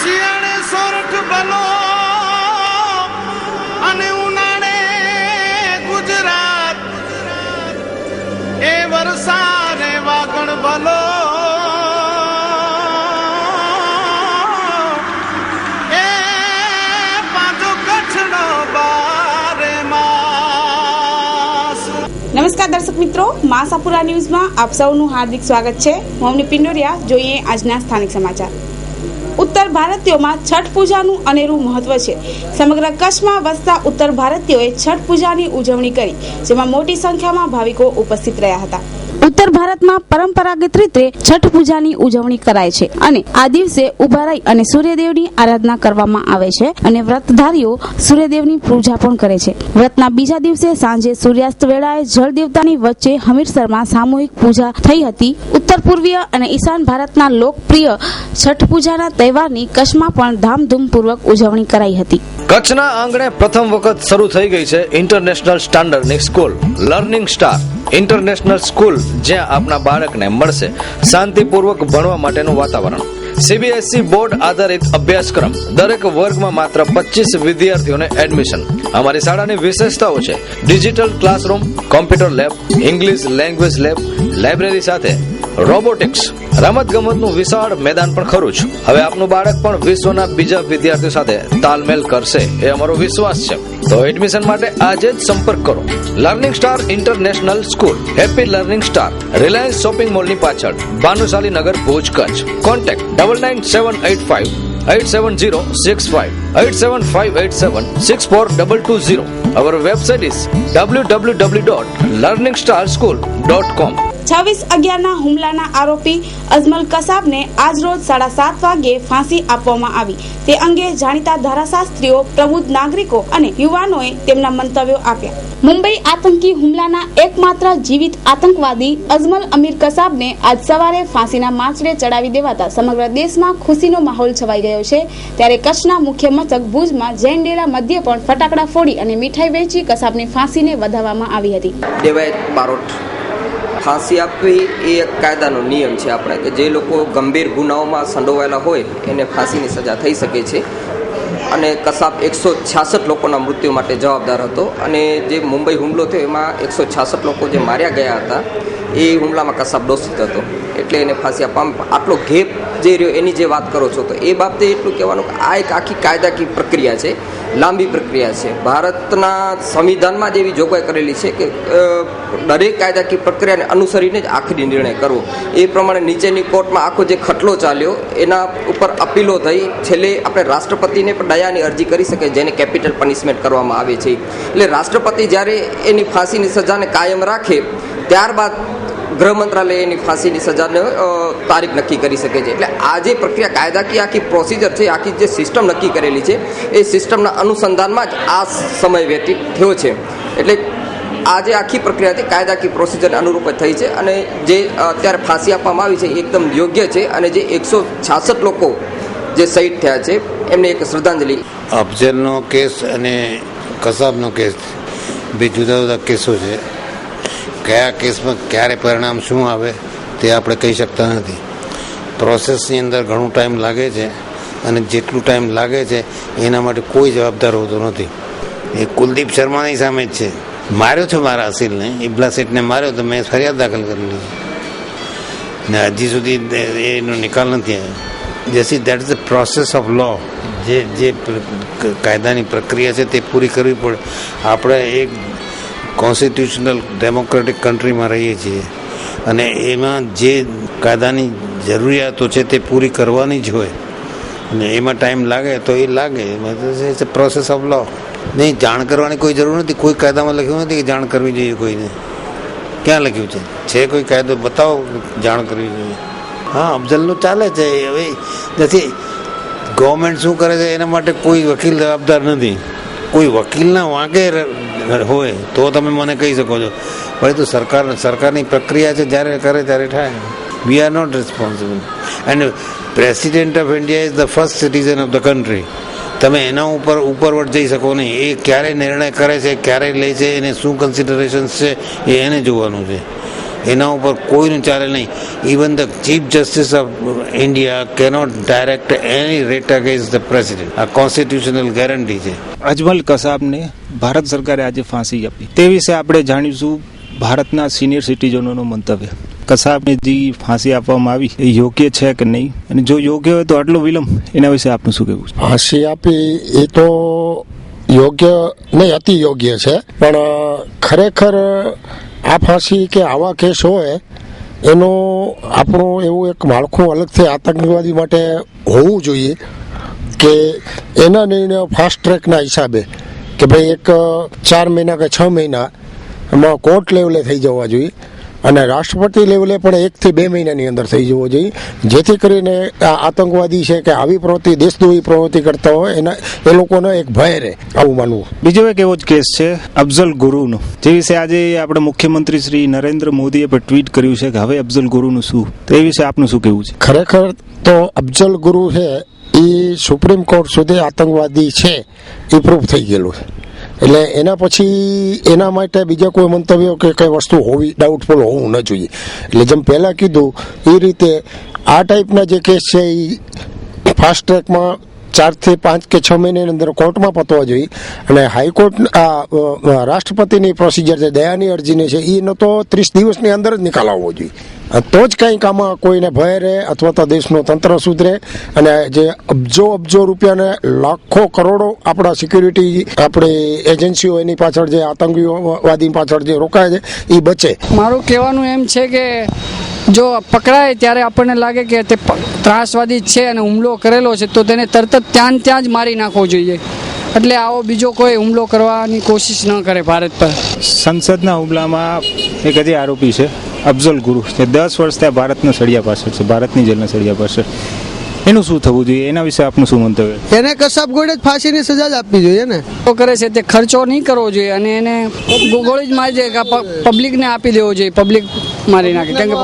શિયાળે સોરઠ ભલો અને ઉનાળે ગુજરાત, એ વરસાદે વાગણ ભલો એ પાછો કચ્છનો બારે માસ। નમસ્કાર દર્શક મિત્રો, માસાપુરા ન્યૂઝમાં આપ સૌનું હાર્દિક સ્વાગત છે। હું અવની પિંડોરિયા। જોઈએ આજના સ્થાનિક સમાચાર। ઉત્તર ભારતીયોમાં છઠ પૂજાનું અનેરું મહત્વ છે। સમગ્ર કચ્છમાં વસતા ઉત્તર ભારતીયોએ છઠ પૂજાની ઉજવણી કરી, જેમાં મોટી સંખ્યામાં ભાવિકો ઉપસ્થિત રહ્યા હતા। ઉત્તર ભારતમાં પરંપરાગત રીતે છઠ પૂજાની ઉજવણી કરાય છે અને આ દિવસે ઉભા રહી અને સૂર્યદેવની આરાધના કરવામાં આવે છે અને વ્રતધારીઓ સૂર્યદેવની પૂજા પણ કરે છે। વ્રતના બીજા દિવસે સાંજે સૂર્યાસ્ત વેળાએ જળ દેવતાની વચ્ચે હમીરસરમાં સામૂહિક પૂજા થઈ હતી। ઉત્તર પૂર્વીય અને ઈશાન ભારતના લોકપ્રિય છઠ પૂજાના તહેવારની કચ્છમાં પણ ધામધૂમપૂર્વક ઉજવણી કરાઈ હતી। કચ્છના આંગણે પ્રથમ વખત શરૂ થઈ ગઈ છે ઇન્ટરનેશનલ સ્ટાન્ડર્ડની school learning star international school, જ્યાં આપના બાળકને મળશે શાંતિપૂર્વક ભણવા માટેનું વાતાવરણ। CBSE બોર્ડ આધારિત અભ્યાસક્રમ, દરેક વર્ગમાં માત્ર 25 વિદ્યાર્થીઓને એડમિશન। અમારી શાળાની વિશેષતાઓ છે digital classroom, computer lab, English language lab, library સાથે રોબોટિક્સ, રમત ગમતનું વિશાળ મેદાન પણ ખરું છે। હવે આપનું બાળક પણ વિશ્વના બીજા વિદ્યાર્થીઓ સાથે તાલમેલ કરશે એ અમારો વિશ્વાસ છે। તો એડમિશન માટે આજે જ સંપર્ક કરો। Learning star international school, happy learning star, Reliance shopping મોલની પાછળ, Bhanushali Nagar, Bhuj, Kutch. Contact 9978587065 8758764220। Our website is www.learningstarschool.com। 26/11ના હુમલાના આરોપી અજમલ કસાબને આજ રોજ 7:30 વાગ્યે ફાંસી આપવામાં આવી। તે અંગે જાણીતા ધારાશાસ્ત્રીઓ, પ્રબુદ્ધ નાગરિકો અને યુવાનોએ તેમના મંતવ્યો આપ્યા। મુંબઈ આતંકી હુમલાના એકમાત્ર જીવિત આતંકવાદી અજમલ અમીર કસાબને આજ સવારે ફાંસીના માંચડે ચડાવી દેવાતા સમગ્ર દેશમાં ખુશીનો માહોલ છવાઈ ગયો છે। ત્યારે કચ્છના મુખ્ય મથક ભુજમાં જૈન ડેરા મધ્યે પણ ફટાકડા ફોડી અને મીઠાઈ વેચી કસાબની ફાંસીને વધાવવામાં આવી હતી। ફાંસી આપવી એ એક કાયદાનો નિયમ છે આપણે, કે જે લોકો ગંભીર ગુનાઓમાં સંડોવાયેલા હોય એને ફાંસીની સજા થઈ શકે છે। અને કસાબ 166 લોકોના મૃત્યુ માટે જવાબદાર હતો અને જે મુંબઈ હુમલો થયો એમાં 166 લોકો જે માર્યા ગયા હતા એ હુમલામાં કસાબ દોષિત હતો, એટલે એને ફાંસી આપવામાં આટલો ગેપ જે રહ્યો એની જે વાત કરો છો, તો એ બાબતે એટલું કહેવાનું કે આ એક આખી કાયદાકીય પ્રક્રિયા છે, લાંબી પ્રક્રિયા છે। ભારતના સંવિધાનમાં જ એવી જોગવાઈ કરેલી છે કે દરેક કાયદાકીય પ્રક્રિયાને અનુસરીને જ આખરી નિર્ણય કરવો। એ પ્રમાણે નીચેની કોર્ટમાં આખો જે ખટલો ચાલ્યો એના ઉપર અપીલો થઈ, છેલ્લે આપણે રાષ્ટ્રપતિને પણ દયાની અરજી કરી શકે, જેને કેપિટલ પનિશમેન્ટ કરવામાં આવે છે। એટલે રાષ્ટ્રપતિ જ્યારે એની ફાંસીની સજાને કાયમ રાખે ત્યારબાદ ગૃહ મંત્રાલય એની ફાંસીની સજાને તારીખ નક્કી કરી શકે છે। એટલે આ જે પ્રક્રિયા કાયદાકીય આખી પ્રોસિજર છે, આખી જે સિસ્ટમ નક્કી કરેલી છે એ સિસ્ટમના અનુસંધાનમાં જ આ સમય વ્યતીત થયો છે। એટલે આ જે આખી પ્રક્રિયા હતી કાયદાકીય પ્રોસિજરને અનુરૂપ થઈ છે અને જે અત્યારે ફાંસી આપવામાં આવી છે એ એકદમ યોગ્ય છે। અને જે 166 લોકો જે શહીદ થયા છે એમને એક શ્રદ્ધાંજલિ। અફઝલનો કેસ અને કસાબનો કેસ બે જુદા જુદા કેસો છે। કયા કેસમાં ક્યારે પરિણામ શું આવે તે આપણે કહી શકતા નથી। પ્રોસેસની અંદર ઘણું ટાઈમ લાગે છે અને જેટલું ટાઈમ લાગે છે એના માટે કોઈ જવાબદાર હોતો નથી। એ કુલદીપ શર્માની સામે જ છે। માર્યો છે મારા અસીલને, ઇબલા શેઠને માર્યો તો મેં ફરિયાદ દાખલ કરી લીધી ને હજી સુધી એનો નિકાલ નથી આવ્યો। જેસી that is the process of law. જે કાયદાની પ્રક્રિયા છે તે પૂરી કરવી પડે। આપણે એક કોન્સ્ટિટ્યુશનલ ડેમોક્રેટિક કન્ટ્રીમાં રહીએ છીએ અને એમાં જે કાયદાની જરૂરિયાતો છે તે પૂરી કરવાની જ હોય અને એમાં ટાઈમ લાગે તો એ લાગે। ઇટ્સ અ પ્રોસેસ ઓફ લો। નહીં, જાણ કરવાની કોઈ જરૂર નથી। કોઈ કાયદામાં લખ્યું નથી કે જાણ કરવી જોઈએ કોઈને। ક્યાં લખ્યું છે કોઈ કાયદો બતાવો જાણ કરવી જોઈએ? હા, અફઝલનું ચાલે છે। હવે નથી ગવર્મેન્ટ શું કરે છે એના માટે કોઈ વકીલ જવાબદાર નથી। કોઈ વકીલના વાંકે હોય તો તમે મને કહી શકો છો, પરંતુ સરકારની પ્રક્રિયા છે, જ્યારે કરે ત્યારે થાય। We are not responsible and president of India is the first citizen of the country. તમે એના ઉપરવટ જઈ શકો નહીં। એ ક્યારે નિર્ણય કરે છે, ક્યારે લે છે, એને શું કન્સિડરેશન છે એ એને જોવાનું છે। એના ઉપર કોઈનું ચાલે નહીં. Even the chief justice of India cannot direct any rate against the president. આ કોન્સ્ટિટ્યુશનલ ગેરંટી છે. અજમલ કસાબને ભારત સરકારે આજે ફાંસી આપી, તે વિશે આપણે જાણીશું ભારતના સિનિયર સિટીઝનોનું મંતવ્ય. કસાબને જે ફાંસી આપવામાં આવી એ યોગ્ય છે કે નહીં, અને જો યોગ્ય હોય તો આટલો વિલંબ, એના વિશે આપનું શું કહેવું છે? ફાંસી આપી એ તો યોગ્ય નહીં, અતિ યોગ્ય છે. પણ ખરેખર આ ફાંસી કે આવા કેસ હોય એનું આપણું એવું એક માળખું અલગથી આતંકવાદી માટે હોવું જોઈએ કે એના નિર્ણયો ફાસ્ટ ટ્રેકના હિસાબે કે ભાઈ એક 4 મહિના કે 6 મહિના એમાં કોર્ટ લેવલે થઈ જવા જોઈએ, અને રાષ્ટ્રપતિ લેવલે પણ 1 થી 2 મહિનાની અંદર થઈ જવો જોઈએ, જેથી કરીને આ આતંકવાદી છે કે આવી પ્રવૃત્તિ, દેશદ્રોહી પ્રવૃત્તિ કરતા હોય એના એ લોકોનો એક ભય રહે, આવું માનવું. બીજો એક એવો જ કેસ છે અફઝલ ગુરુનો, જે વિશે આજે આપણે મુખ્યમંત્રી શ્રી નરેન્દ્ર મોદીએ પણ ટ્વીટ કર્યું છે કે હવે અફઝલ ગુરુનું શું, તો એ વિશે આપનું શું કહેવું છે? ખરેખર તો અફઝલ ગુરુ છે એ સુપ્રીમ કોર્ટ સુધી આતંકવાદી છે એ પ્રૂફ થઈ ગયેલું છે. એટલે એના પછી એના માટે બીજા કોઈ મંતવ્યો કે કઈ વસ્તુ હોવી ડાઉટફુલ હોવું ન જોઈએ. એટલે જેમ પહેલાં કીધું એ રીતે આ ટાઈપના જે કેસ છે એ ફાસ્ટ ટ્રેકમાં 4 થી 5 કે 6 મહિનાની અંદર કોર્ટમાં પતવા જોઈએ, અને હાઈકોર્ટ રાષ્ટ્રપતિની પ્રોસિજર છે, દયાની અરજીની છે, એનો તો 30 દિવસની અંદર જ નિકાલ આવવો જોઈએ. તો જ કંઈક આમાં કોઈને ભય રહે અથવા તો દેશનું તંત્ર સુધરે, અને જે અબજો રૂપિયાને લાખો કરોડો આપણા સિક્યુરિટી આપણી એજન્સીઓ એની પાછળ જે આતંકવાદી પાછળ જે રોકાય છે એ બચે. મારું કહેવાનું એમ છે કે જો પકડાય ત્યારે આપણને લાગે કે તે ત્રાસવાદી છે અને હુમલો કરેલો છે તો તેને તરત જ ત્યાં જ મારી નાખવો જોઈએ. એટલે આવો બીજો કોઈ હુમલો કરવાની કોશિશ ન કરે ભારત પર. સંસદના હુમલામાં એક હજી આરોપી છે અફઝલ ગુરુ, જે 10 વર્ષ ત્યાં ભારતના સળિયા પાછળ છે, ભારતની જેલના સળિયા પાછળ. એનું શું થવું જોઈએ, એના વિશે આપનું શું મંતવ્ય? એને કસાબગોળે જ ફાંસીની સજા જ આપવી જોઈએ ને. કરે છે તે ખર્ચો નહીં કરવો જોઈએ, અને એને ગોળી જ મારી દે, પબ્લિકને આપી દેવો જોઈએ, પબ્લિક મારી નાખે. કેમ કે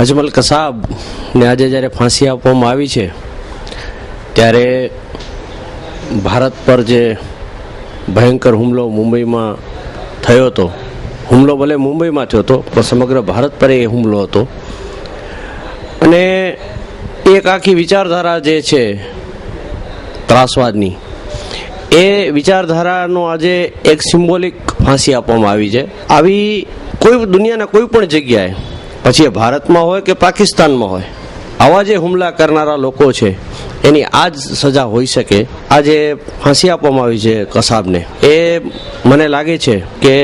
અજમલ કસાબને આજે જ્યારે ફાંસી આપવામાં આવી છે ત્યારે ભારત પર જે ભયંકર હુમલો મુંબઈમાં થયો હતો, હુમલો ભલે મુંબઈમાં થયો હતો પણ સમગ્ર ભારત પર એ હુમલો હતો, અને એક આખી વિચારધારા જે છે ત્રાસવાદની, એ વિચારધારાનો આજે એક સિમ્બોલિક ફાંસી આપવામાં આવી છે. આવી કોઈ દુનિયાના કોઈ પણ જગ્યાએ, પછી એ ભારતમાં હોય કે પાકિસ્તાનમાં હોય, આવા જે હુમલા કરનારા લોકો છે એની આ જ સજા હોઈ શકે. આજે ફાંસી આપવામાં આવી છે કસાબને, એ મને લાગે છે કે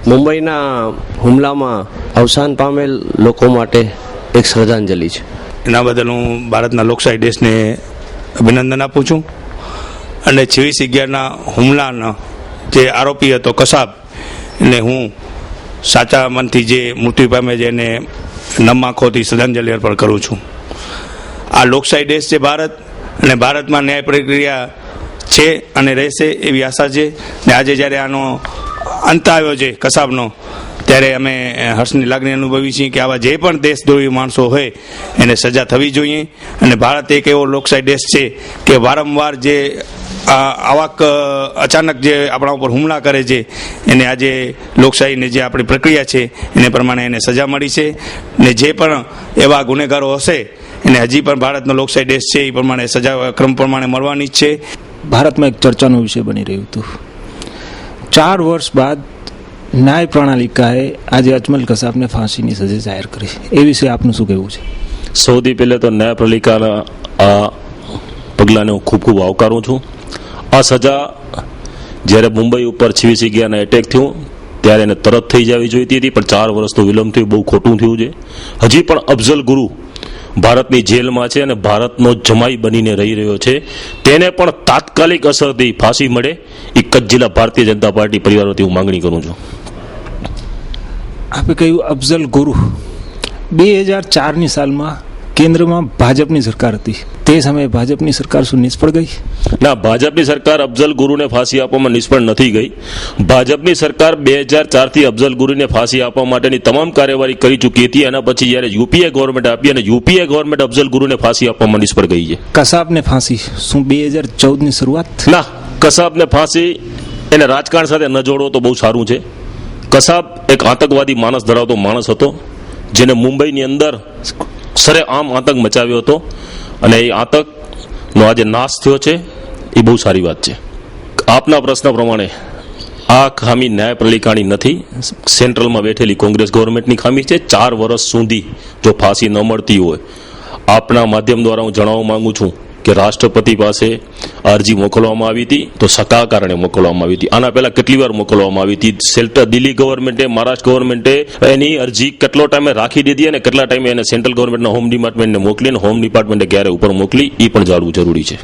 મુંબઈના હુમલામાં અવસાન પામેલ લોકો માટે એક શ્રદ્ધાંજલિ છે. એના બદલ હું ભારતના લોકશાહી દેશને અભિનંદન આપું છું, અને 26/11ના હુમલાનો જે આરોપી હતો કસાબ, એને હું સાચા મનથી જે મૃત્યુ પામે છે એને નમ આંખોથી શ્રદ્ધાંજલિ અર્પણ કરું છું. આ લોકશાહી દેશ છે ભારત, અને ભારતમાં ન્યાય પ્રક્રિયા છે અને રહેશે એવી આશા છે. ને આજે જ્યારે આનો અંત આવ્યો છે કસાબનો, ત્યારે અમે હર્ષની લાગણી અનુભવી છીએ કે આવા જે પણ દેશદ્રોહી માણસો હોય એને સજા થવી જોઈએ. અને ભારત એક એવો લોકશાહી દેશ છે કે વારંવાર જે આવા અચાનક જે આપણા ઉપર હુમલા કરે છે એને આજે લોકશાહીની જે આપણી પ્રક્રિયા છે એને પ્રમાણે એને સજા મળી છે. ને જે પણ એવા ગુનેગારો હશે એને હજી પણ ભારતનો લોકશાહી દેશ છે એ પ્રમાણે સજા ક્રમ પ્રમાણે મળવાની જ છે. ભારતમાં એક ચર્ચાનો વિષય બની રહ્યું હતું. 4 વર્ષ બાદ ન્યાય પ્રણાલિકાએ આજે અજમલ કસાબને ફાંસીની સજા જાહેર કરી, એ વિશે આપનું શું કહેવું છે? સૌથી પહેલે તો ન્યાયપાલિકાના આ પગલાંને હું ખૂબ આવકારું છું. આ સજા જ્યારે મુંબઈ ઉપર 26/11ના એટેક થયું ત્યારે એને તરત થઈ જવી જોઈતી હતી, પણ 4 વર્ષનો વિલંબ થયો, બહુ ખોટું થયું છે. હજી પણ અફઝલ ગુરુ ભારતની જેલમાં છે અને ભારતનો જમાઈ બનીને રહી રહ્યો છે. તેને પણ તાત્કાલિક અસરથી ફાંસી મળે એ કચ્છ જિલ્લા ભારતીય જનતા પાર્ટી પરિવારોથી હું માંગણી કરું છું. આપે કહ્યું અફઝલ ગુરુ 2004ની સાલમાં કેન્દ્રમાં ભાજપની સરકાર હતી, તે સમયે ભાજપની સરકાર શું નિષ્ફળ ગઈ? ના, ભાજપની સરકાર અફઝલ ગુરુને ફાંસી આપવામાં નિષ્ફળ નથી ગઈ. ભાજપની સરકાર 2004થી અફઝલ ગુરુને ફાંસી આપવા માટેની તમામ કાર્યવાહી કરી ચૂકી હતી. એના પછી જ્યારે યુપીએ ગવર્મેન્ટ આપી અને યુપીએ ગવર્મેન્ટ અફઝલ ગુરુને ફાંસી આપવામાં નિષ્ફળ ગઈ છે. કસાબને ફાંસી શું 2014ની શરૂઆત? ના, કસાબને ફાંસી એને રાજકારણ સાથે ન જોડવો તો બહુ સારું છે. કસાબ એક આતંકવાદી માણસ ધરાવતો માણસ હતો, જેને મુંબઈની અંદર સરેઆમ આતંક મચાવ્યો હતો, અને એ આતંકનો આજે નાશ થયો છે. એ બહુ સારી વાત છે. આપના પ્રશ્ન પ્રમાણે આ ખામી ન્યાયપાલિકાની નથી, સેન્ટ્રલમાં બેઠેલી કોંગ્રેસ ગવર્મેન્ટની ખામી છે. 4 વર્ષ સુધી જો ફાંસી ન મળતી હોય, આપના માધ્યમ દ્વારા હું જણાવવા માંગુ છું કે રાષ્ટ્રપતિ પાસે અરજી મોકલવામાં આવી હતી, તો સકા કારણે મોકલવામાં આવી હતી. આના પહેલા કેટલી વાર મોકલવામાં આવી હતી. દિલ્હી ગવર્મેન્ટે, મહારાષ્ટ્ર ગવર્મેન્ટે એની અરજી કેટલો ટાઈમે રાખી દીધી અને કેટલા ટાઈમે એને સેન્ટ્રલ ગવર્મેન્ટના હોમ ડિપાર્ટમેન્ટને મોકલી, અને હોમ ડિપાર્ટમેન્ટે ક્યારે ઉપર મોકલી, એ પણ જાણવું જરૂરી છે.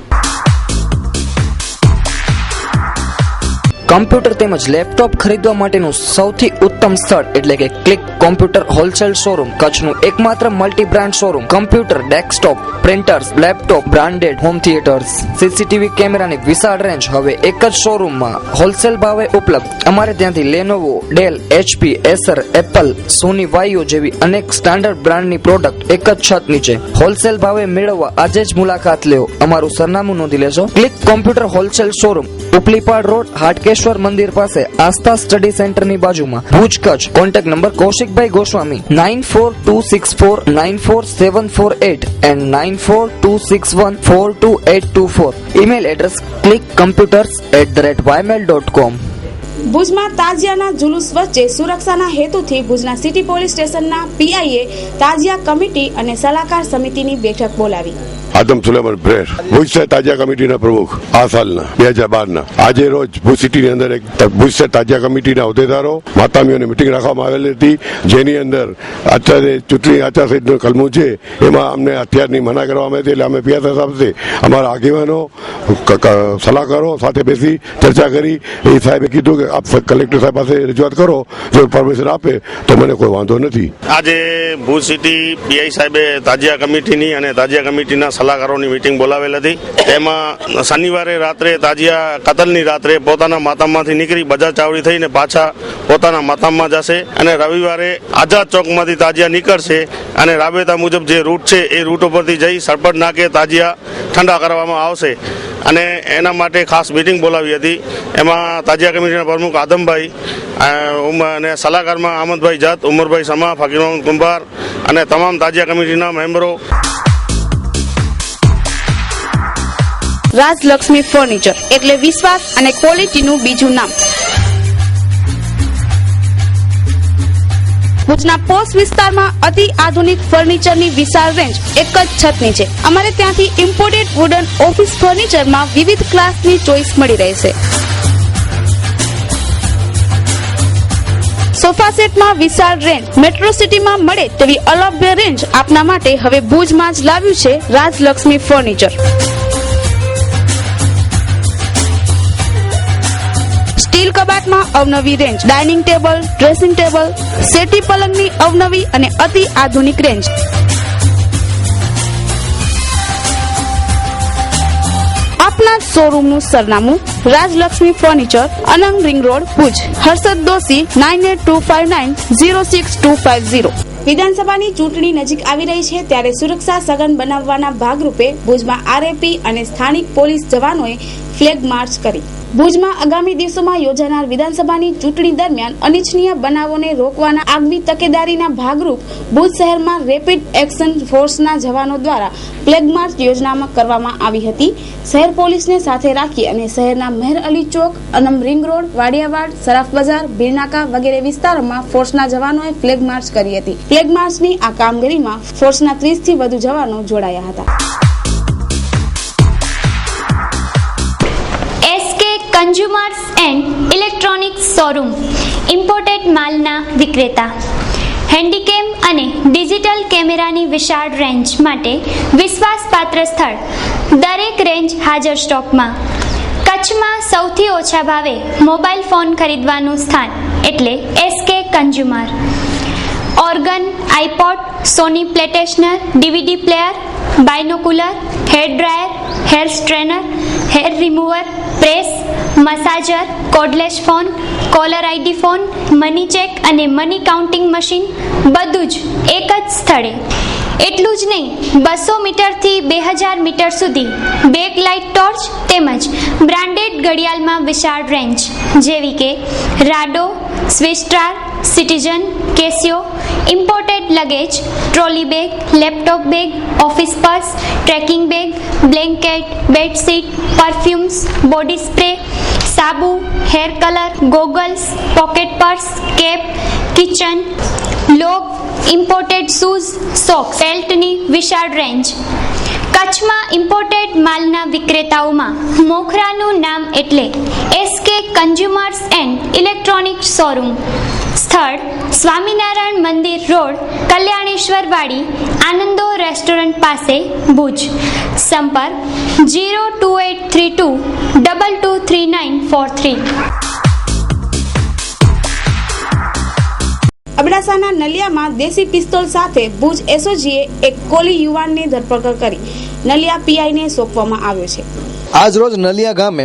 કમ્પ્યુટર તેમજ લેપટોપ ખરીદવા માટેનું સૌથી ઉત્તમ સ્થળ એટલે કે ક્લિક કોમ્પ્યુટર હોલસેલ શોરૂમ, કચ્છનું એકમાત્ર multi brand showroom. Computer, desktop, printers, laptop, branded home theatres, CCTV કેમેરાની વિશાળ રેન્જ હવે એક જ શોરૂમમાં હોલસેલ ભાવે ઉપલબ્ધ. અમારે ત્યાંથી Lenovo, Dell, HP, Acer, Apple, Sony Vaio જેવી અનેક સ્ટાન્ડર્ડ બ્રાન્ડની પ્રોડક્ટ એક જ છત નીચે હોલસેલ ભાવે મેળવવા આજે જ મુલાકાત લેવો. અમારું સરનામું નોંધી લેશો. Click computer wholesale showroom, Uplipad road, Hatkeshwar મંદિર પાસે, આસ્થા સ્ટડી સેન્ટરની બાજુમાં, ભુજ, કચ્છ. કોન્ટેક્ટ નંબર કૌશિકભાઈ Goswami 9426494748 and 9426142824. Email address clickcomputers@ymail.com. ભુજમાં તાજિયાના જુલુસ વચ્ચે સુરક્ષાના હેતુથી ભુજના સિટી પોલીસ સ્ટેશનના પીઆઈએ તાજિયા કમિટી અને સલાહકાર સમિતિની બેઠક બોલાવી. આદમ સુલેમાન પ્રેર, ભુજ શહેર તાજિયા કમિટીના પ્રમુખ આ સાલના 2012ના આજે રોજ ભુજ સિટીની અંદર એક ભુજ શહેર તાજિયા કમિટીના હોદ્દેદારો માતામીઓની મિટિંગ રાખવામાં આવેલી હતી, જેની અંદર ચૂંટણી આચારસંહિતાનું કલમું છે એમાં અમને હથિયારની મના કરવામાં આવી હતી. એટલે અમે પીઆઈ સાહેબથી અમારા આગેવાનો સલાહકારો સાથે બેસી ચર્ચા કરી. એ સાહેબે કીધું કે આપ કલેક્ટર સાહેબ પાસે રજૂઆત કરો, જો પરમિશન આપે તો મને કોઈ વાંધો નથી. આજે ભુજ સિટી પીઆઈ સાહેબે તાજિયા કમિટીની અને તાજિયા કમિટીના સલાહકારોની મિટિંગ બોલાવેલ હતી. એમાં શનિવારે રાત્રે તાજિયા કતલની રાત્રે પોતાના માતામમાંથી નીકળી બજાર ચાવડી થઈને પાછા પોતાના માતામમાં જશે, અને રવિવારે આઝાદ ચોકમાંથી તાજિયા નીકળશે અને રાબેતા મુજબ જે રૂટ છે એ રૂટ ઉપરથી જઈ સરપટ નાકે તાજિયા ઠંડા કરવામાં આવશે. અને એના માટે ખાસ મિટિંગ બોલાવી હતી. એમાં તાજિયા કમિટીના પ્રમુખ આદમભાઈ અને સલાહકારમાં આમદભાઈ જત, ઉમરભાઈ સમા, ફકીર મોહમ્મદ કુંભાર અને તમામ તાજિયા કમિટીના મેમ્બરો. રાજલક્ષ્મી ફર્નિચર એટલે વિશ્વાસ અને ક્વોલિટીનું બીજું નામ. ભુજના પોશ વિસ્તારમાં અતિ આધુનિક ફર્નિચરની વિશાળ રેન્જ એક જ છત નીચે. અમારે ત્યાંથી ઇમ્પોર્ટેડ વુડન ઓફિસ ફર્નિચરમાં વિવિધ ક્લાસની ચોઇસ મળી રહેશે. સોફા સેટમાં વિશાળ રેન્જ મેટ્રો સિટીમાં મળે તેવી અલભ્ય રેન્જ આપના માટે હવે ભુજમાં જ લાવ્યું છે રાજલક્ષ્મી ફર્નિચર. સ્ટીલ કબાટમાં અવનવી range, dining table, dressing table, settee પલંગની અવનવી અને અતિ આધુનિક રેન્જ. આપના શોરૂમનું સરનામું Rajlakshmi furniture, Anang ring road, Bhuj. Harshad Doshi 9825906250. વિધાનસભાની ચૂંટણી નજીક આવી રહી છે ત્યારે સુરક્ષા સઘન બનાવવાના ભાગરૂપે ભુજમાં આરએપી અને સ્થાનિક પોલીસ જવાનોએ ફ્લેગ માર્ચ કરી. ભુજમાં આગામી દિવસોમાં યોજાનાર વિધાનસભાની ચૂંટણી દરમિયાન અનિચ્છનીય બનાવોને રોકવાના આગવી તકેદારીના ભાગરૂપ ભુજ શહેરમાં રેપિડ એક્શન ફોર્સના જવાનો દ્વારા ફ્લેગ માર્ચ યોજના કરવામાં આવી હતી. શહેર પોલીસને સાથે રાખી અને શહેરના મેહર અલી ચોક, અનમ રિંગ રોડ, વાડિયાવાડ, સરાફ બજાર, ભીલનાકા વગેરે વિસ્તારોમાં ફોર્સના જવાનોએ ફ્લેગ માર્ચ કરી હતી. ફ્લેગ માર્ચની આ કામગીરીમાં ફોર્સના 30 થી વધુ જવાનો જોડાયા હતા. Consumers and electronics showroom, imported માલના વિક્રેતા. હેન્ડીકેમ અને ડિજિટલ કેમેરાની વિશાળ રેન્જ માટે વિશ્વાસપાત્ર સ્થળ. દરેક રેન્જ હાજર સ્ટોકમાં. કચ્છમાં સૌથી ઓછા ભાવે મોબાઈલ ફોન ખરીદવાનું સ્થાન એટલે SK consumer. Organ, iPod, Sony PlayStation, DVD player, binocular, hair dryer, hair strainer, hair remover, press, massager, cordless phone, caller ID phone, money check અને મની કાઉન્ટિંગ મશીન બધું જ એક જ સ્થળે. એટલું જ નહીં, 200 મીટરથી 2000 મીટર સુધી બેક લાઇટ ટોર્ચ તેમજ બ્રાન્ડેડ ઘડિયાળમાં વિશાળ રેન્જ જેવી કે Rado, Swisstar, Citizen, Casio, imported luggage, trolley bag, laptop bag, office purse, trekking bag, blanket, bedsheet, perfumes, body spray, સાબુ, hair colour, goggles, pocket purse, cap, kitchen, લોગ, imported shoes, socks, બેલ્ટની વિશાળ range. કચ્છમાં imported માલના વિક્રેતાઓમાં મોખરાનું નામ એટલે SK consumers and electronics showroom. સ્થળ સ્વામિનારાયણ મંદિર રોડ, કલ્યાણેશ્વર વાડી, આનંદો રેસ્ટોરન્ટ પાસે, ભુજ. સંપર્ક 02832 223943. અબડાસાના નલિયામાં દેશી પિસ્તોલ સાથે ભુજ એસઓજીએ એક કોલી યુવાનની ધરપકડ કરી નલિયા પીઆઈને સોંપવામાં આવ્યો છે. આજ રોજ નલિયા ગામે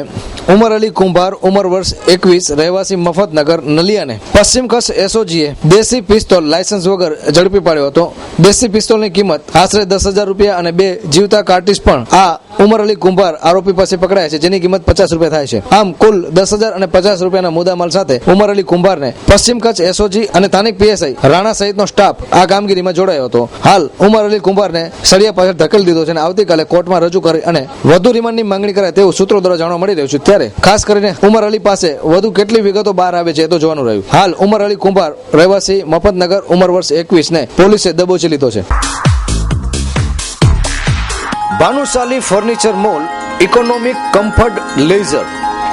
ઉમર અલી કુંભાર, ઉંમર વર્ષ 21, રહેવાસી મફતનગર, નલિયાને પશ્ચિમ કચ્છ એસઓજીએ દેશી પિસ્તોલ લાયસન્સ વગર ઝડપી પાડ્યો હતો. દેશી પિસ્તોલની કિંમત આશરે 10,000 રૂપિયા અને 2 જીવતા કાર્ટીસ પણ આ ઉમર અલી કુંભાર આરોપી પાસે પકડાયા છે, જેની કિંમત 50 રૂપિયા થાય છે. આમ કુલ 10,000 અને 50 રૂપિયાના મુદ્દામાલ સાથે ઉમર અલી કુંભારને પશ્ચિમ કચ્છ એસઓજી અને સ્થાનિક પીએસઆઈ રાણા સહિતનો સ્ટાફ આ કામગીરીમાં જોડાયો હતો. હાલ ઉમર અલી કુંભારને સળિયા પાછળ ધકેલી દીધો છે અને આવતીકાલે કોર્ટમાં રજૂ કરી અને વધુ રિમાન્ડની માંગણી કરાય તેવું સૂત્રો દ્વારા જાણવા મળી રહ્યું છે. ત્યારે ખાસ કરીને ઉમર અલી પાસે વધુ કેટલી વિગતો બહાર આવે છે તો જોવાનું રહ્યું. હાલ ઉમર અલી કુંભાર, રહેવાસી મફતનગર, ઉંમર વર્ષ 21 ને પોલીસે દબોચી લીધો છે. Bhanushali furniture mall, economic, comfort, leisure.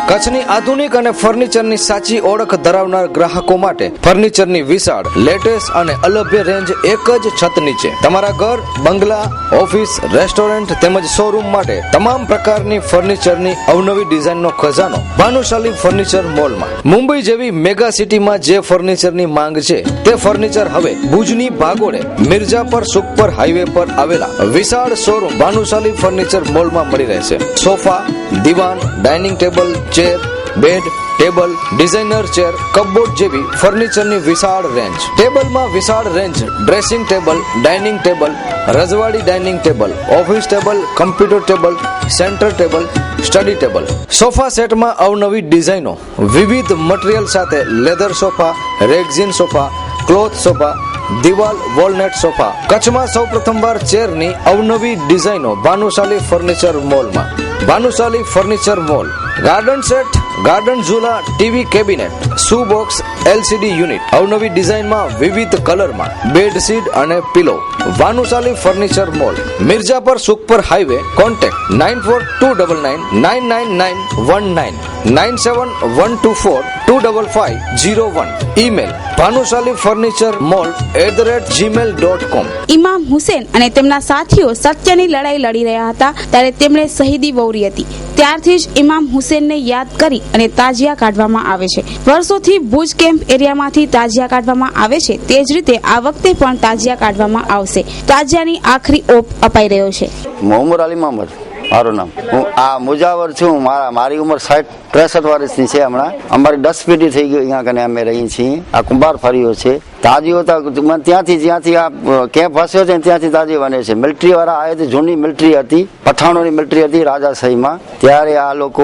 કચ્છની આધુનિક અને ફર્નિચરની સાચી ઓળખ ધરાવનાર ગ્રાહકો માટે ફર્નિચરની વિશાળ, લેટેસ્ટ અને અલભ્ય રેન્જ એક જ છત નીચે. તમારા ઘર, બંગલા, ઓફિસ, રેસ્ટોરન્ટ તેમજ શોરૂમ માટે તમામ પ્રકારની ફર્નિચરની અવનવી ડિઝાઇનનો ખજાનો ભાનુશાલી ફર્નિચર મોલમાં. મુંબઈ જેવી મેગા સિટીમાં જે ફર્નિચરની માંગ છે તે ફર્નિચર હવે ભુજની ભાગોળે મિર્જાપર સુખપર હાઈવે પર આવેલા વિશાળ શોરૂમ ભાનુશાલી ફર્નિચર મોલમાં મળી રહેશે. સોફા, દિવાન, dining table, chair, bed, table, designer chair, cupboard જેવી ફર્નિચરની વિશાળ રેન્જ. ટેબલમાં વિશાળ range, dressing table, dining table, રજવાડી dining table, office table, computer table, centre table, study table. Sofa સેટમાં અવનવી ડિઝાઇનો, વિવિધ મટીરીયલ સાથે leather sofa, rexine sofa, cloth sofa, દિવાલ વોલનેટ સોફા. કચ્છમાં સૌ પ્રથમવાર ચેરની અવનવી ડિઝાઇનો ભાનુશાલી ફર્નિચર મોલમાં. Bhanushali furniture mall. Garden set, garden ઝૂલા, TV cabinet, shoe box, LCD unit, અવનવી ડિઝાઇનમાં વિવિધ કલરમાં, બેડશીટ અને pillow. Bhanushali furniture mall, Mirjapar Sukhpar highway. Contact 9429999919, 9712425501. Email bhanushaliFurnitureMall@gmail.com. Imam Hussain અને તેમના સાથીઓ સત્યની લડાઈ લડી રહ્યા હતા ત્યારે તેમણે શહીદી વહોરી હતી. ત્યારથી જ ઇમામ હુસેનને યાદ કરી અને તાજિયા કાઢવામાં આવે છે. વર્ષોથી ભુજ કેમ્પ એરિયામાંથી તાજિયા કાઢવામાં આવે છે. તે જ રીતે આ વખતે પણ તાજિયા કાઢવામાં આવશે. તાજિયાની આખરી ઓપ અપાઈ રહ્યો છે. મોહમ્મદ અલી મોહમ્મદ મારું નામ. હું આ મુજાવર છું. મારી ઉંમર 63 વર્ષની છે. હમણાં અમારી 10 પેઢી થઈ ગઈ અહીંયા કને અમે રહી છીએ. આ કુંભાર ફર્યો છે. તાજીઓ જ્યાંથી આ કેમ્પ ફસ્યો છે ત્યાંથી તાજી બને છે. મિલિટરી વાળા આવે જૂની મિલિટરી હતી, પઠાણોની મિલિટરી હતી રાજાશાહીમાં. ત્યારે આ લોકો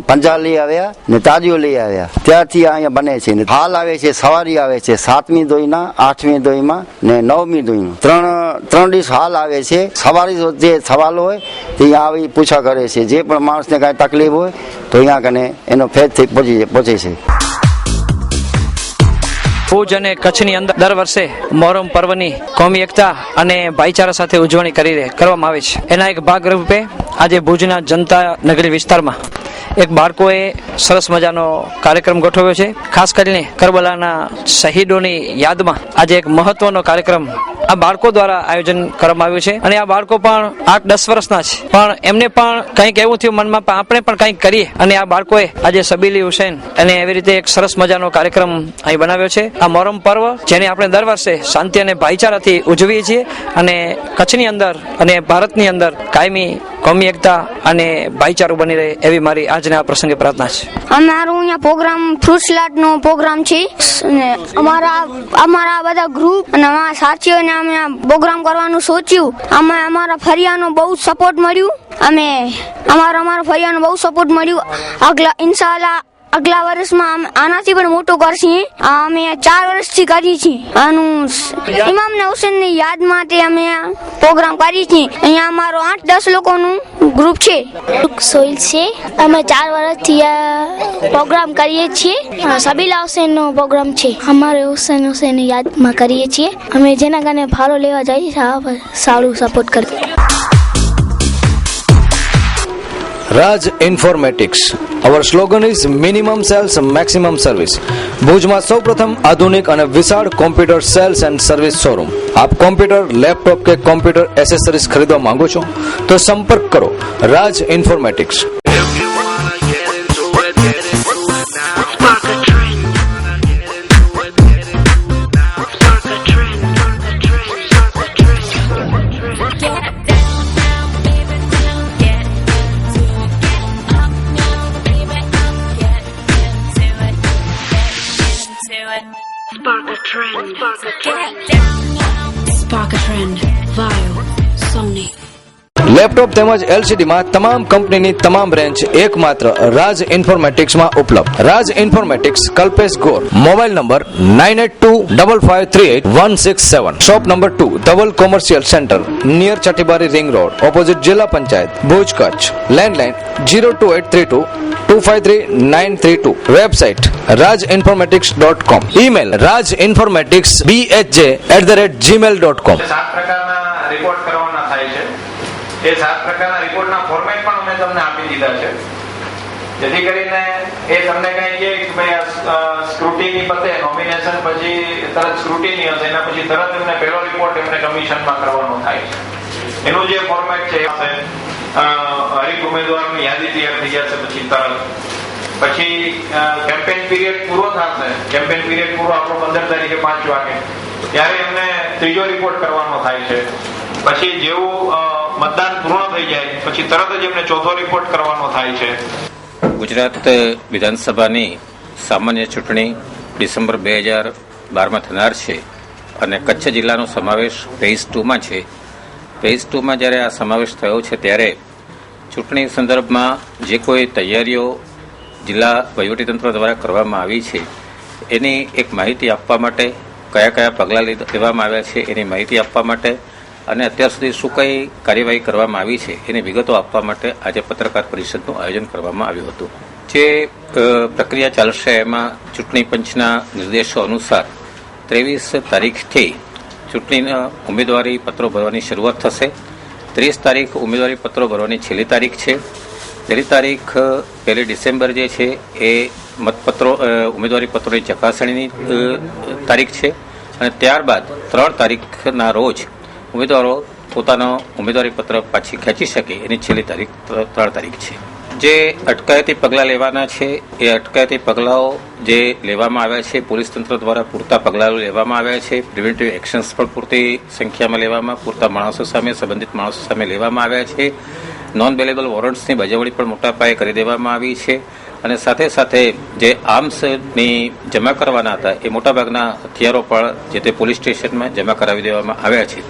પંજા લઈ આવ્યા ને તાજીઓ લઈ આવ્યા. ત્યારથી અહીંયા બને છે. હાલ આવે છે, સવારી આવે છે 7મી દોઈના, 8મી દોઈમાં ને 9મી દોઈમાં. ત્રણ દિવસ હાલ આવે છે. સવારી જે સવાલ હોય તે અહીંયા આવી પૂછા કરે છે. જે પણ માણસને કાંઈ તકલીફ હોય તો અહીંયા કને એનો ફેદ થઈ પહોંચે છે. ભુજ અને કચ્છની અંદર દર વર્ષે મોહરમ પર્વની કોમી એકતા અને ભાઈચારા સાથે ઉજવણી કરવામાં આવે છે. એના એક ભાગ રૂપે આજે ભુજના જનતા નગરી વિસ્તારમાં એક બાળકોએ સરસ મજાનો કાર્યક્રમ ગોઠવ્યો છે. ખાસ કરીને કરબલાના શહીદોની યાદમાં આજે એક મહત્વનો કાર્યક્રમ આ બાળકો દ્વારા આયોજન કરવામાં આવ્યું છે. અને આ બાળકો પણ 8-10 વર્ષના છે, પણ એમને પણ કંઈક એવું થયું મનમાં આપણે પણ કંઈક કરીએ. અને આ બાળકોએ આજે સબીલી હુસેન અને એવી રીતે એક સરસ મજાનો કાર્યક્રમ અહીં બનાવ્યો છે. આ મોહરમ પર્વ જેને આપણે દર વર્ષે શાંતિ અને ભાઈચારાથી ઉજવીએ છીએ અને કચ્છની અંદર અને ભારતની અંદર કાયમી કોમી એકતા અને ભાઈચારો બની રહે એવી મારી આજના આ પ્રસંગે પ્રાર્થના છે. અમારું અહીંયા પ્રોગ્રામ ફ્રૂટ સલાડ નો પ્રોગ્રામ છે. અમારા બધા ગ્રુપ અને અમારા સાથીઓને અમે આ પ્રોગ્રામ કરવાનું સોચ્યું. અમે અમારા ફરિયાનો બહુ સપોર્ટ મળ્યું. અમે અમારા ફરિયાનો બહુ સપોર્ટ મળ્યું. ઇન્શાઅલ્લાહ આગલા વર્ષમાં આનાથી પણ મોટું કરશે. અમે 4 વર્ષથી કરીએ છીએ. આનું ઇમામ હુસેનની યાદ માટે અમે પ્રોગ્રામ કરીએ છીએ. અહીંયા અમારો 8-10 લોકોનું ગ્રુપ છે. સોઇલ છે. અમે 4 વર્ષથી આ પ્રોગ્રામ કરીએ છીએ. સબીલા હુસેનનો પ્રોગ્રામ છે. અમારે હુસેનની યાદમાં કરીએ છીએ. અમે જેના કારણે ફાળો લેવા જઈએ સારું સપોર્ટ કરીએ. Raj informatics. Our slogan is minimum sales maximum service. ભુજમાં સૌપ્રથમ આધુનિક અને વિશાળ computer sales and service showroom. આપ કોમ્પ્યુટર, લેપટોપ કે કોમ્પ્યુટર એસેસરીઝ ખરીદવા માંગો છો તો સંપર્ક કરો Raj informatics. Spark a trend. Spark a trend. Vaio. Sony. Laptop તેમજ એલસીડીમાં તમામ કંપનીની તમામ બ્રાન્ચ એકમાત્ર રાજ ઇન્ફોર્મેટિક્સમાં ઉપલબ્ધ. Raj informatics, Kalpesh Gor. Mobile number 9825538167. Shop number 2, Dhaval commercial centre, near Chatibari ring road, opposite જિલ્લા panchayat, Bhuj, Kutch. Landline 02832253932. Website rajinformatics.com. Email rajinformaticsbhj@gmail.com. 7 પ્રકારના રિપોર્ટ કરવાના થાય છે. એ 7 પ્રકારના રિપોર્ટના ફોર્મેટ પણ અમે તમને આપી દીધા છે, જેથી કરીને એ તમને કઈ કે ભાઈ સ્ક્રુટિની પતે, નોમિનેશન પછી તરત સ્ક્રુટિની હશે, એના પછી તરત એમને પહેલો રિપોર્ટ એમને કમિશનમાં કરવાનો થાય છે. એનું જે ફોર્મેટ છે હરેક ઉમેદવારની યાદી તૈયાર થઈ જશે. પછી તરત પછી કેમ્પેન પીરિયડ પૂરો થશે. કેમ્પેન પીરિયડ પૂરો આપણો 15 તારીખે 5 વાગે, ત્યારે એમને ત્રીજો રિપોર્ટ કરવાનો થાય છે. પછી જેવું મતદાન પૂર્ણ થઈ જાય પછી તરત જ એમને ચોથો રિપોર્ટ કરવાનો થાય છે. ગુજરાત વિધાનસભાની સામાન્ય ચૂંટણી ડિસેમ્બર 2012માં થનાર છે અને કચ્છ જિલ્લાનો સમાવેશ ફેઝ 2માં છે. ફેઝ 2માં જ્યારે આ સમાવેશ થયો છે ત્યારે ચૂંટણી સંદર્ભમાં જે કોઈ તૈયારીઓ જિલ્લા વહીવટીતંત્ર દ્વારા કરવામાં આવી છે એની એક માહિતી આપવા માટે, કયા કયા પગલાં લેવામાં આવ્યા છે એની માહિતી આપવા માટે અને અત્યાર સુધી શું કઈ કાર્યવાહી કરવામાં આવી છે એની વિગતો આપવા માટે આજે પત્રકાર પરિષદનું આયોજન કરવામાં આવ્યું હતું. જે પ્રક્રિયા ચાલશે એમાં ચૂંટણી પંચના નિર્દેશો અનુસાર 23 તારીખથી ચૂંટણીના ઉમેદવારી પત્રો ભરવાની શરૂઆત થશે. 30 તારીખ ઉમેદવારી પત્રો ભરવાની છેલ્લી તારીખ છે. પહેલી તારીખ 1 ડિસેમ્બર જે છે એ મતપત્રો ઉમેદવારી પત્રોની ચકાસણીની તારીખ છે અને ત્યારબાદ 3 તારીખના રોજ ઉમેદવારો પોતાનો ઉમેદવારી પત્ર પાછી ખેંચી શકે એની છેલ્લી તારીખ 3 તારીખ છે. જે અટકાયતી પગલાં લેવાના છે એ અટકાયતી પગલાઓ જે લેવામાં આવ્યા છે, પોલીસ તંત્ર દ્વારા પૂરતા પગલાં લેવામાં આવ્યા છે. પ્રિવેન્ટિવ એક્શન્સ પણ પૂરતી સંખ્યામાં લેવામાં, પૂરતા માણસો સામે, સંબંધિત માણસો સામે લેવામાં આવ્યા છે. નોન બેલેબલ વોરંટ્સની બજાવણી પણ મોટા પાયે કરી દેવામાં આવી છે અને સાથે સાથે જે આર્મ્સની જમા કરવાના હતા એ મોટાભાગના હથિયારો પણ જે તે પોલીસ સ્ટેશનમાં જમા કરાવી દેવામાં આવ્યા છે.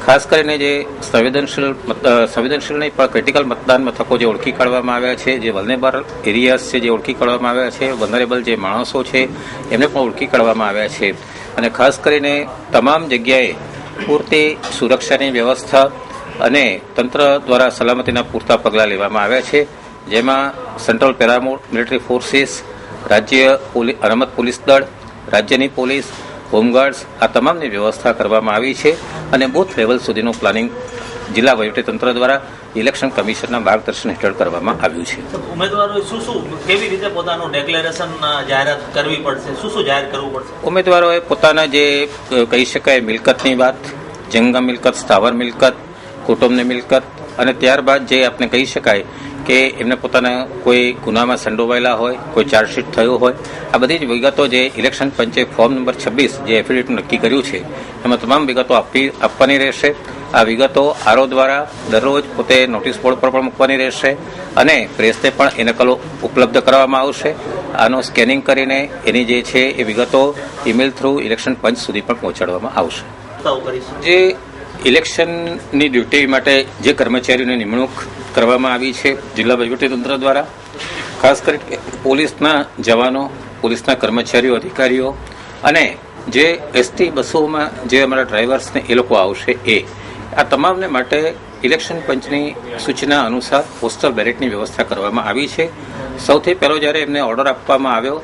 ખાસ કરીને જે સંવેદનશીલ નહીં પણ ક્રિટિકલ મતદાન મથકો જે ઓળખી કાઢવામાં આવ્યા છે, જે વલ્નેબર એરિયાઝ છે જે ઓળખી કાઢવામાં આવ્યા છે, વલ્નરેબલ જે માણસો છે એમને પણ ઓળખી કાઢવામાં આવ્યા છે અને ખાસ કરીને તમામ જગ્યાએ પૂરતી સુરક્ષાની વ્યવસ્થા અને તંત્ર દ્વારા સલામતીના પૂરતા પગલાં લેવામાં આવ્યા છે. જેમાં સેન્ટ્રલ પેરામિલિટરી ફોર્સિસ, રાજ્ય અનામત પોલીસ દળ, રાજ્યની પોલીસ, હોમગાર્ડ્સ આ તમામની વ્યવસ્થા કરવામાં આવી છે અને બૂથ લેવલ સુધીનું પ્લાનિંગ જિલ્લા વહીવટીતંત્ર દ્વારા ઇલેક્શન કમિશનના માર્ગદર્શન હેઠળ કરવામાં આવ્યું છે. ઉમેદવારોએ શું કેવી રીતે પોતાનું ડિક્લેરેશન જાહેરાત કરવી પડશે, શું જાહેર કરવું પડશે? ઉમેદવારોએ પોતાના જે કહી શકાય મિલકતની વાત, જંગમ મિલકત, સ્થાવર મિલકત, કુટુંબની મિલકત અને ત્યારબાદ જે આપણે કહી શકાય કે એમને પોતાના કોઈ ગુનામાં સંડોવાયેલા હોય, કોઈ ચાર્જશીટ થયો હોય, આ બધી જ વિગતો જે ઇલેક્શન પંચે ફોર્મ નંબર 26 જે એફિડેવિટ નક્કી કર્યું છે એમાં તમામ વિગતો આપવાની રહેશે આ વિગતો આરઓ દ્વારા દરરોજ પોતે નોટિસ બોર્ડ પર પણ મૂકવાની રહેશે અને પ્રેસને પણ એ નકલો ઉપલબ્ધ કરવામાં આવશે. આનો સ્કેનિંગ કરીને એની જે છે એ વિગતો ઈમેલ થ્રુ ઇલેક્શન પંચ સુધી પણ પહોંચાડવામાં આવશે. જે ઇલેક્શનની ડ્યુટી માટે જે કર્મચારીઓની નિમણૂક કરવામાં આવી છે જિલ્લા વહીવટીતંત્ર દ્વારા, ખાસ કરીને પોલીસના જવાનો, પોલીસના કર્મચારીઓ, અધિકારીઓ અને જે એસટી બસોમાં જે અમારા ડ્રાઈવર્સને એ લોકો આવશે આ તમામને માટે ઇલેક્શન પંચની સૂચના અનુસાર પોસ્ટલ બેલેટની વ્યવસ્થા કરવામાં આવી છે. સૌથી પહેલો જ્યારે એમને ઓર્ડર આપવામાં આવ્યો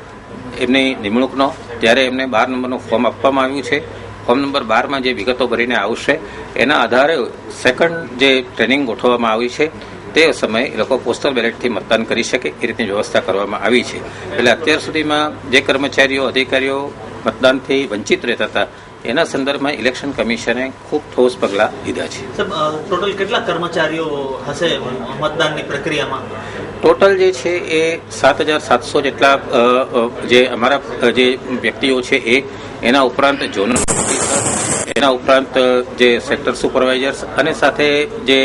એમની નિમણૂકનો, ત્યારે એમને 12 નંબરનું ફોર્મ આપવામાં આવ્યું છે. ફોર્મ નંબર 12માં જે વિગતો ભરીને આવશે એના આધારે સેકન્ડ જે ટ્રેનિંગ ગોઠવવામાં આવી છે તે સમયે એ લોકો પોસ્ટલ બેલેટથી મતદાન કરી શકે એ રીતની વ્યવસ્થા કરવામાં આવી છે. એટલે અત્યાર સુધીમાં જે કર્મચારીઓ, અધિકારીઓ મતદાનથી વંચિત રહેતા હતા એના સંદર્ભમાં ઇલેક્શન કમિશને ખૂબ ઠોસ પગલાં લીધા છે. ટોટલ કેટલા કર્મચારીઓ હશે મતદાનની પ્રક્રિયામાં? ટોટલ જે છે એ 7,700 જેટલા જે અમારા જે વ્યક્તિઓ છે એના ઉપરાંત ઝોનલ, એના ઉપરાંત જે સેક્ટર સુપરવાઇઝર્સ અને સાથે જે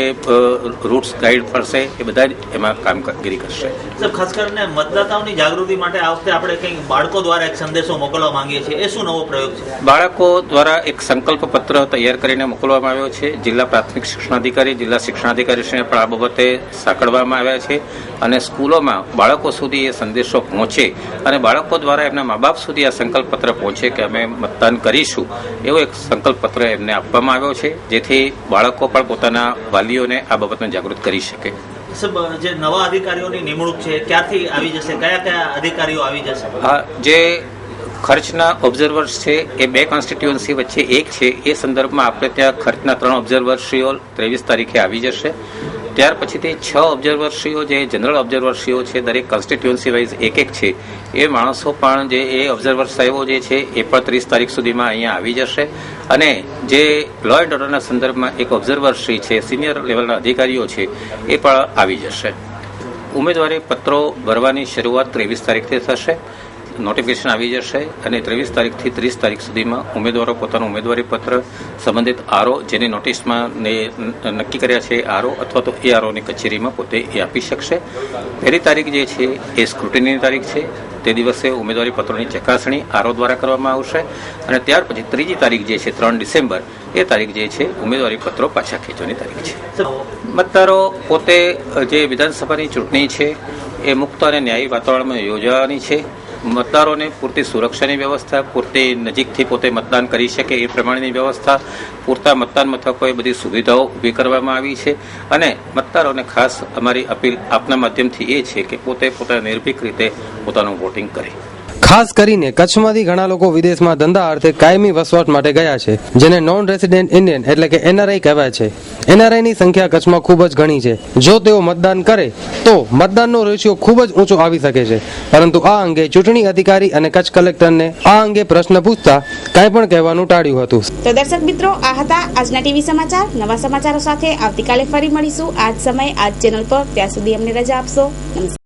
રૂટ્સ ગાઈડ પડશે એ બધા જ એમાં કામગીરી કરશે. ખાસ કરીને મતદાતાઓની જાગૃતિ માટે આ વખતે આપણે કંઈક બાળકો દ્વારા એક સંદેશો મોકલવા માંગીએ છીએ, એ શું નવો પ્રયોગ છે? બાળકો દ્વારા એક સંકલ્પ પત્ર તૈયાર કરીને મોકલવામાં આવ્યો છે. જિલ્લા પ્રાથમિક શિક્ષણાધિકારી, જિલ્લા શિક્ષણાધિકારીશ્રીને પણ આ બાબતે સાંકળવામાં આવ્યા છે અને સ્કૂલોમાં બાળકો સુધી એ સંદેશો પહોંચે અને બાળકો દ્વારા એમના મા બાપ સુધી આ સંકલ્પ પત્ર પહોંચે કે અમે મતદાન કરીશું, એવો એક સંકલ્પ પત્ર એમને આપવામાં આવ્યો છે, જેથી બાળકો પણ પોતાના વાલીઓને આ બાબતને જાગૃત કરી શકે. જે નવા અધિકારીઓની નિમણૂક છે ક્યારથી આવી જશે? કયા કયા અધિકારીઓ આવી જશે? હા, જે ખર્ચના ઓબ્ઝર્વર્સ છે એ 2 કોન્સ્ટિટ્યુઅન્સી વચ્ચે એક છે, એ સંદર્ભમાં આપણે ત્યાં ખર્ચના 3 ઓબ્ઝર્વરશ્રીઓ 23 તારીખે આવી જશે. ત્યાર પછીથી 6 ઓબ્ઝર્વરશ્રીઓ જે જનરલ ઓબ્ઝર્વરશ્રીઓ છે દરેક કોન્સ્ટિટ્યુઅન્સી વાઇઝ એક છે, એ માણસો પણ જે એ ઓબ્ઝર્વર સાહેબો જે છે એ પણ 30 તારીખ સુધીમાં અહીંયા આવી જશે. અને જે લો એન્ડ ઓર્ડરના સંદર્ભમાં એક ઓબ્ઝર્વરશ્રી છે, સિનિયર લેવલના અધિકારીઓ છે, એ પણ આવી જશે. ઉમેદવારી પત્રો ભરવાની શરૂઆત 23 તારીખથી થશે. નોટિફિકેશન આવી જશે અને 23 તારીખથી 30 તારીખ સુધીમાં ઉમેદવારો પોતાનું ઉમેદવારી પત્ર સંબંધિત આરઓ જેની નોટિસમાં નક્કી કર્યા છે આરઓ અથવા તો એ આરઓની કચેરીમાં પોતે એ આપી શકશે. પહેલી તારીખ જે છે એ સ્ક્રુટિનીની તારીખ છે. તે દિવસે ઉમેદવારી પત્રોની ચકાસણી આરઓ દ્વારા કરવામાં આવશે અને ત્યાર પછી ત્રીજી તારીખ જે છે 3 ડિસેમ્બર એ તારીખ જે છે ઉમેદવારી પત્રો પાછા ખેંચવાની તારીખ છે. મતદારો પોતે જે વિધાનસભાની ચૂંટણી છે એ મુક્ત અને ન્યાયી વાતાવરણમાં યોજાવાની છે. મતદારોને પૂરતી સુરક્ષાની વ્યવસ્થા, પૂરતી નજીકથી પોતે મતદાન કરી શકે એ પ્રમાણેની વ્યવસ્થા, પૂરતા મતદાન મથકોએ બધી સુવિધાઓ ઊભી કરવામાં આવી છે અને મતદારોને ખાસ અમારી અપીલ આપના માધ્યમથી એ છે કે પોતે પોતાના નિર્ભીક રીતે પોતાનું વોટિંગ કરે. ખાસ કરીને કચ્છમાંથી ઘણા લોકો વિદેશમાં ધંધા અર્થે કાયમી વસવાટ માટે ગયા છે, જેને નોન રેસિડેન્ટ ઇન્ડિયન એટલે કે NRI કહેવાય છે. NRIની સંખ્યા કચ્છમાં ખૂબ જ ઘણી છે. જો તેઓ મતદાન કરે તો મતદાનનો રેશિયો ખૂબ જ ઊંચો આવી શકે છે, પરંતુ આ અંગે ચૂંટણી અધિકારી અને કચ્છ કલેક્ટરને આ અંગે પ્રશ્ન પૂછતા કાંઈ પણ કહેવાનું ટાળ્યું હતું. તો દર્શક મિત્રો, આ હતા આજના ટીવી સમાચાર. નવા સમાચારો સાથે આવતીકાલે ફરી મળીશું આ જ સમયે આ જ ચેનલ પર. ત્યાં સુધી અમને રજા આપશો. નમસ્કાર.